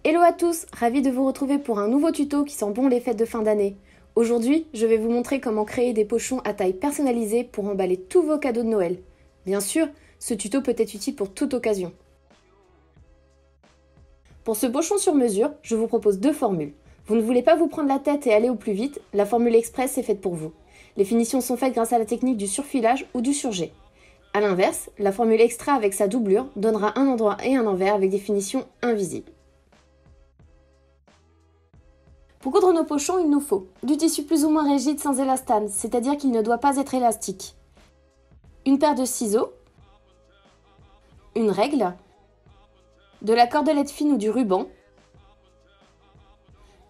Hello à tous, ravi de vous retrouver pour un nouveau tuto qui sent bon les fêtes de fin d'année. Aujourd'hui, je vais vous montrer comment créer des pochons à taille personnalisée pour emballer tous vos cadeaux de Noël. Bien sûr, ce tuto peut être utile pour toute occasion. Pour ce pochon sur mesure, je vous propose deux formules. Vous ne voulez pas vous prendre la tête et aller au plus vite, la formule express est faite pour vous. Les finitions sont faites grâce à la technique du surfilage ou du surjet. A l'inverse, la formule extra avec sa doublure donnera un endroit et un envers avec des finitions invisibles. Pour coudre nos pochons, il nous faut du tissu plus ou moins rigide sans élastane, c'est-à-dire qu'il ne doit pas être élastique, une paire de ciseaux, une règle, de la cordelette fine ou du ruban,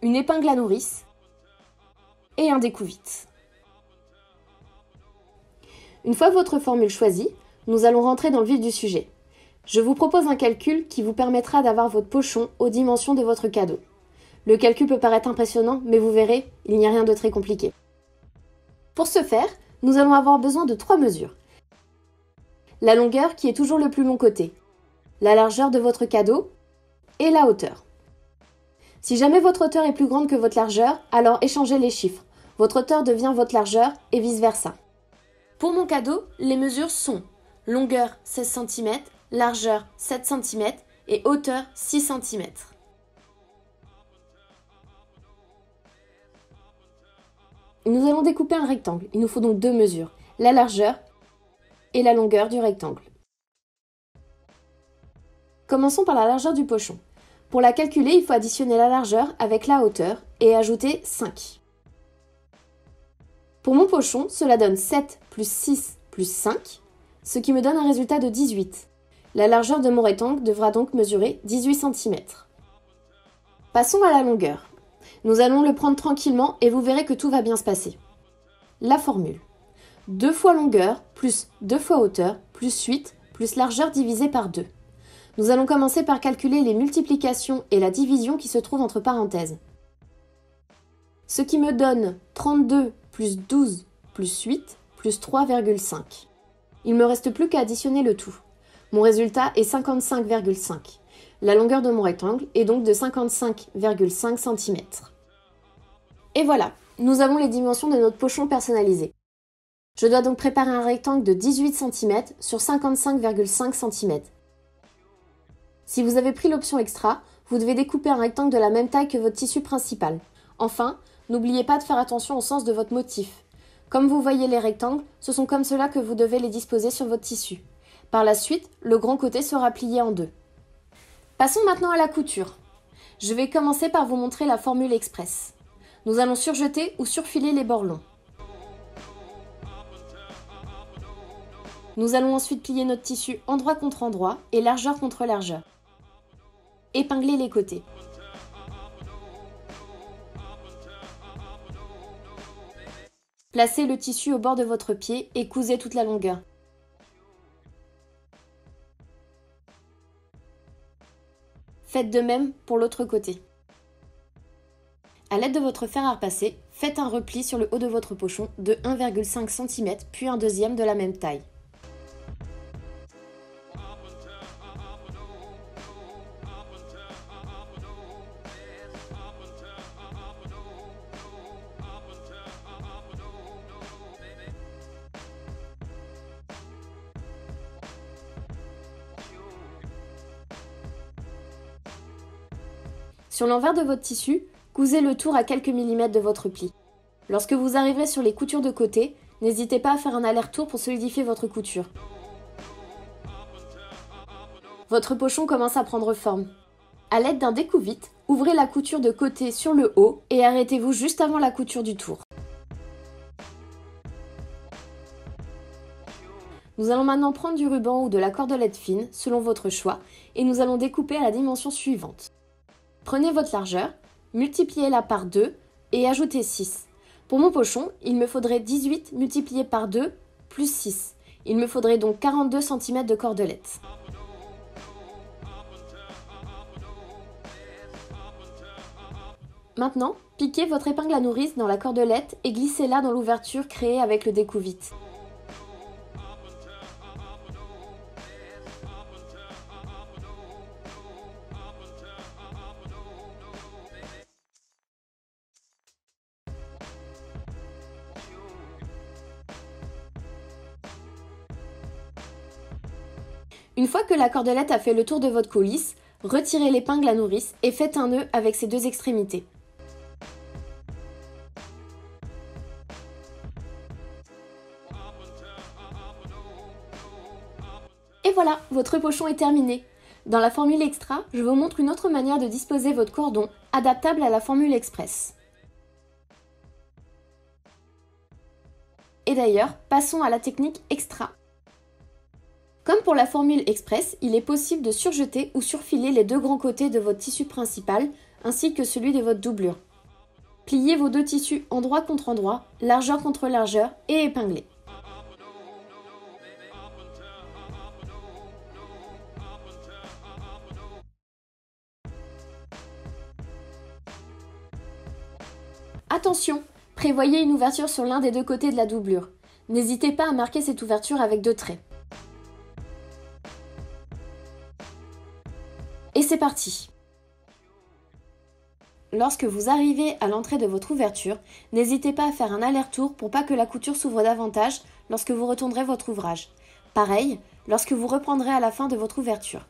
une épingle à nourrice et un découvite. Une fois votre formule choisie, nous allons rentrer dans le vif du sujet. Je vous propose un calcul qui vous permettra d'avoir votre pochon aux dimensions de votre cadeau. Le calcul peut paraître impressionnant, mais vous verrez, il n'y a rien de très compliqué. Pour ce faire, nous allons avoir besoin de 3 mesures. La longueur qui est toujours le plus long côté, la largeur de votre cadeau et la hauteur. Si jamais votre hauteur est plus grande que votre largeur, alors échangez les chiffres. Votre hauteur devient votre largeur et vice-versa. Pour mon cadeau, les mesures sont longueur 16 cm, largeur 7 cm et hauteur 6 cm. Nous allons découper un rectangle. Il nous faut donc 2 mesures, la largeur et la longueur du rectangle. Commençons par la largeur du pochon. Pour la calculer, il faut additionner la largeur avec la hauteur et ajouter 5. Pour mon pochon, cela donne 7 plus 6 plus 5, ce qui me donne un résultat de 18. La largeur de mon rectangle devra donc mesurer 18 cm. Passons à la longueur. Nous allons le prendre tranquillement et vous verrez que tout va bien se passer. La formule. 2 fois longueur plus 2 fois hauteur plus 8 plus largeur divisé par 2. Nous allons commencer par calculer les multiplications et la division qui se trouvent entre parenthèses. Ce qui me donne 32 plus 12 plus 8 plus 3,5. Il ne me reste plus qu'à additionner le tout. Mon résultat est 55,5. La longueur de mon rectangle est donc de 55,5 cm. Et voilà, nous avons les dimensions de notre pochon personnalisé. Je dois donc préparer un rectangle de 18 cm sur 55,5 cm. Si vous avez pris l'option extra, vous devez découper un rectangle de la même taille que votre tissu principal. Enfin, n'oubliez pas de faire attention au sens de votre motif. Comme vous voyez les rectangles, ce sont comme cela que vous devez les disposer sur votre tissu. Par la suite, le grand côté sera plié en deux. Passons maintenant à la couture. Je vais commencer par vous montrer la formule express. Nous allons surjeter ou surfiler les bords longs. Nous allons ensuite plier notre tissu endroit contre endroit et largeur contre largeur. Épingler les côtés. Placez le tissu au bord de votre pied et cousez toute la longueur. Faites de même pour l'autre côté. A l'aide de votre fer à repasser, faites un repli sur le haut de votre pochon de 1,5 cm puis un deuxième de la même taille. Sur l'envers de votre tissu, cousez le tour à quelques millimètres de votre pli. Lorsque vous arriverez sur les coutures de côté, n'hésitez pas à faire un aller-retour pour solidifier votre couture. Votre pochon commence à prendre forme. A l'aide d'un découvite, ouvrez la couture de côté sur le haut et arrêtez-vous juste avant la couture du tour. Nous allons maintenant prendre du ruban ou de la cordelette fine, selon votre choix, et nous allons découper à la dimension suivante. Prenez votre largeur, multipliez-la par 2 et ajoutez 6. Pour mon pochon, il me faudrait 18 multiplié par 2 plus 6. Il me faudrait donc 42 cm de cordelette. Maintenant, piquez votre épingle à nourrice dans la cordelette et glissez-la dans l'ouverture créée avec le découvite. Une fois que la cordelette a fait le tour de votre coulisse, retirez l'épingle à nourrice et faites un nœud avec ses deux extrémités. Et voilà, votre pochon est terminé. Dans la formule extra, je vous montre une autre manière de disposer votre cordon, adaptable à la formule express. Et d'ailleurs, passons à la technique extra. Comme pour la formule express, il est possible de surjeter ou surfiler les deux grands côtés de votre tissu principal, ainsi que celui de votre doublure. Pliez vos deux tissus endroit contre endroit, largeur contre largeur et épinglez. Attention, prévoyez une ouverture sur l'un des deux côtés de la doublure. N'hésitez pas à marquer cette ouverture avec deux traits. Et c'est parti! Lorsque vous arrivez à l'entrée de votre ouverture, n'hésitez pas à faire un aller-retour pour pas que la couture s'ouvre davantage lorsque vous retournerez votre ouvrage. Pareil, lorsque vous reprendrez à la fin de votre ouverture.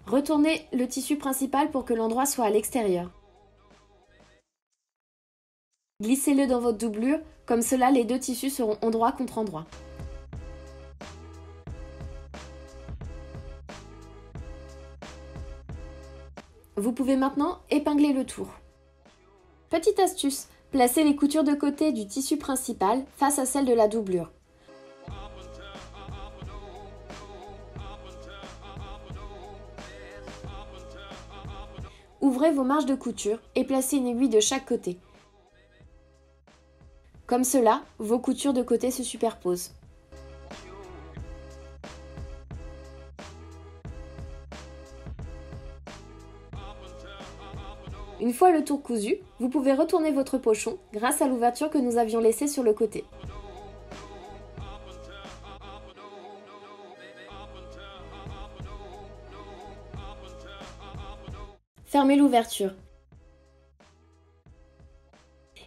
Retournez le tissu principal pour que l'endroit soit à l'extérieur. Glissez-le dans votre doublure, comme cela les deux tissus seront endroit contre endroit. Vous pouvez maintenant épingler le tour. Petite astuce, placez les coutures de côté du tissu principal face à celles de la doublure. Ouvrez vos marges de couture et placez une aiguille de chaque côté. Comme cela, vos coutures de côté se superposent. Une fois le tour cousu, vous pouvez retourner votre pochon grâce à l'ouverture que nous avions laissée sur le côté. Fermez l'ouverture.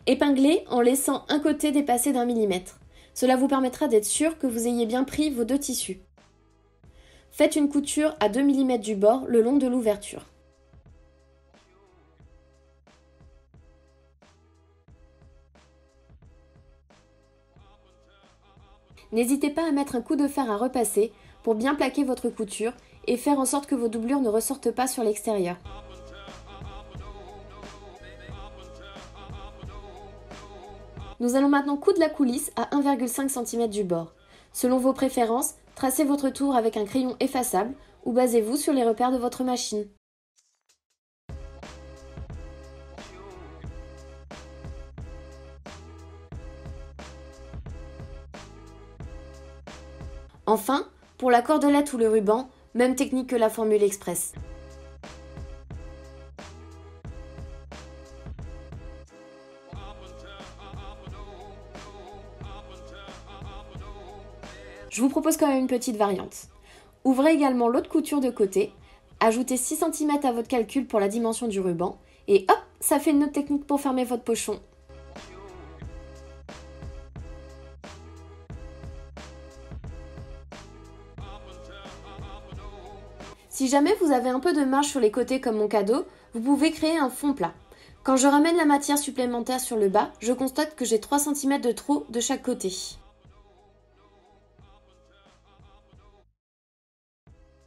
Épinglez en laissant un côté dépasser d'1 millimètre. Cela vous permettra d'être sûr que vous ayez bien pris vos deux tissus. Faites une couture à 2 mm du bord le long de l'ouverture. N'hésitez pas à mettre un coup de fer à repasser pour bien plaquer votre couture et faire en sorte que vos doublures ne ressortent pas sur l'extérieur. Nous allons maintenant coudre la coulisse à 1,5 cm du bord. Selon vos préférences, tracez votre tour avec un crayon effaçable ou basez-vous sur les repères de votre machine. Enfin, pour la cordelette ou le ruban, même technique que la formule express. Je vous propose quand même une petite variante. Ouvrez également l'autre couture de côté, ajoutez 6 cm à votre calcul pour la dimension du ruban, et hop, ça fait une autre technique pour fermer votre pochon. Si jamais vous avez un peu de marge sur les côtés comme mon cadeau, vous pouvez créer un fond plat. Quand je ramène la matière supplémentaire sur le bas, je constate que j'ai 3 cm de trop de chaque côté.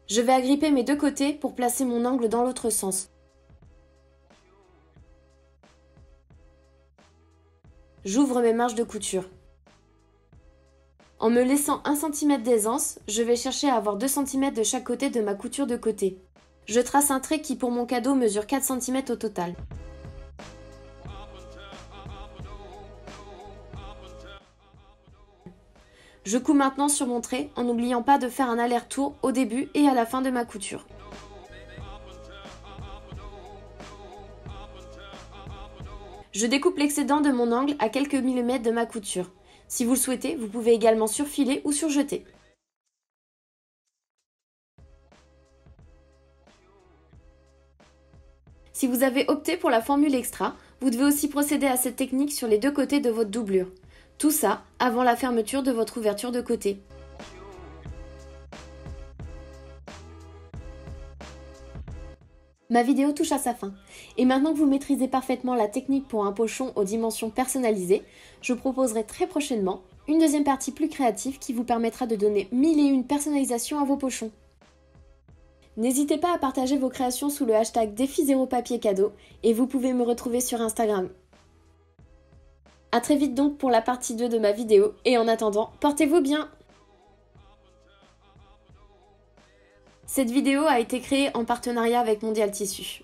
Je vais agripper mes deux côtés pour placer mon angle dans l'autre sens. J'ouvre mes marges de couture. En me laissant 1 cm d'aisance, je vais chercher à avoir 2 cm de chaque côté de ma couture de côté. Je trace un trait qui pour mon cadeau mesure 4 cm au total. Je couds maintenant sur mon trait en n'oubliant pas de faire un aller-retour au début et à la fin de ma couture. Je découpe l'excédent de mon angle à quelques millimètres de ma couture. Si vous le souhaitez, vous pouvez également surfiler ou surjeter. Si vous avez opté pour la formule extra, vous devez aussi procéder à cette technique sur les deux côtés de votre doublure. Tout ça avant la fermeture de votre ouverture de côté. Ma vidéo touche à sa fin. Et maintenant que vous maîtrisez parfaitement la technique pour un pochon aux dimensions personnalisées, je proposerai très prochainement une deuxième partie plus créative qui vous permettra de donner 1001 personnalisations à vos pochons. N'hésitez pas à partager vos créations sous le hashtag défi 0 papier cadeau et vous pouvez me retrouver sur Instagram. A très vite donc pour la partie 2 de ma vidéo et en attendant, portez-vous bien! Cette vidéo a été créée en partenariat avec Mondial Tissu.